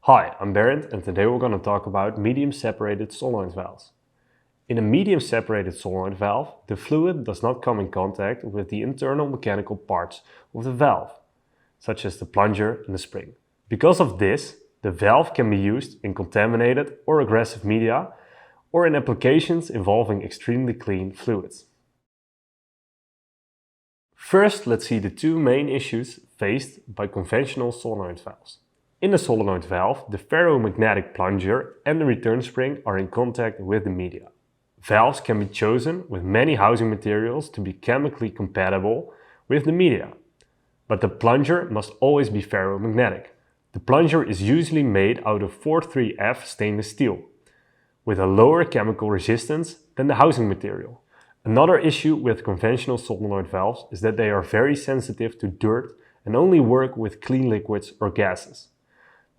Hi, I'm Berend and today we're going to talk about medium separated solenoid valves. In a medium separated solenoid valve, the fluid does not come in contact with the internal mechanical parts of the valve, such as the plunger and the spring. Because of this, the valve can be used in contaminated or aggressive media or in applications involving extremely clean fluids. First, let's see the two main issues faced by conventional solenoid valves. In a solenoid valve, the ferromagnetic plunger and the return spring are in contact with the media. Valves can be chosen with many housing materials to be chemically compatible with the media, but the plunger must always be ferromagnetic. The plunger is usually made out of 43F stainless steel, with a lower chemical resistance than the housing material. Another issue with conventional solenoid valves is that they are very sensitive to dirt and only work with clean liquids or gases.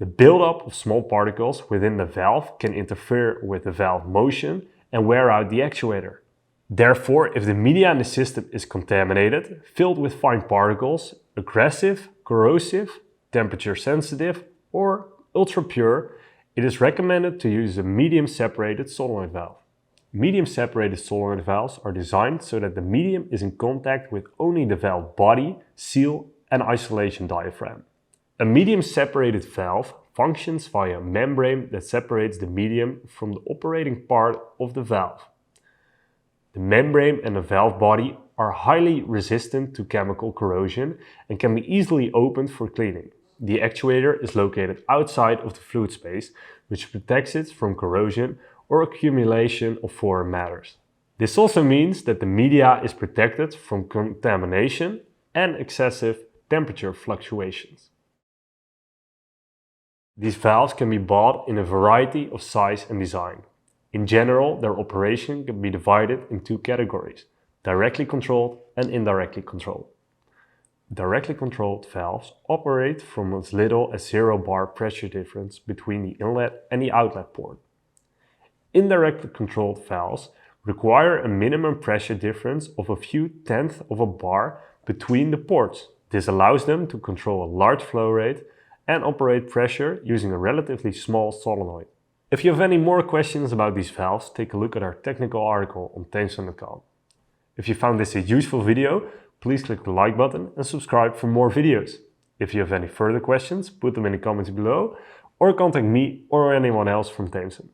The buildup of small particles within the valve can interfere with the valve motion and wear out the actuator. Therefore, if the media in the system is contaminated, filled with fine particles, aggressive, corrosive, temperature sensitive, or ultra pure, it is recommended to use a medium separated solenoid valve. Medium separated solenoid valves are designed so that the medium is in contact with only the valve body, seal, and isolation diaphragm. A medium separated valve functions via a membrane that separates the medium from the operating part of the valve. The membrane and the valve body are highly resistant to chemical corrosion and can be easily opened for cleaning. The actuator is located outside of the fluid space, which protects it from corrosion or accumulation of foreign matters. This also means that the media is protected from contamination and excessive temperature fluctuations. These valves can be bought in a variety of size and design. In general, their operation can be divided in two categories: directly controlled and indirectly controlled. Directly controlled valves operate from as little as 0 bar pressure difference between the inlet and the outlet port. Indirectly controlled valves require a minimum pressure difference of a few tenths of a bar between the ports. This allows them to control a large flow rate and operate pressure using a relatively small solenoid. If you have any more questions about these valves, take a look at our technical article on Tameson.com. If you found this a useful video, please click the like button and subscribe for more videos. If you have any further questions, put them in the comments below or contact me or anyone else from Tameson.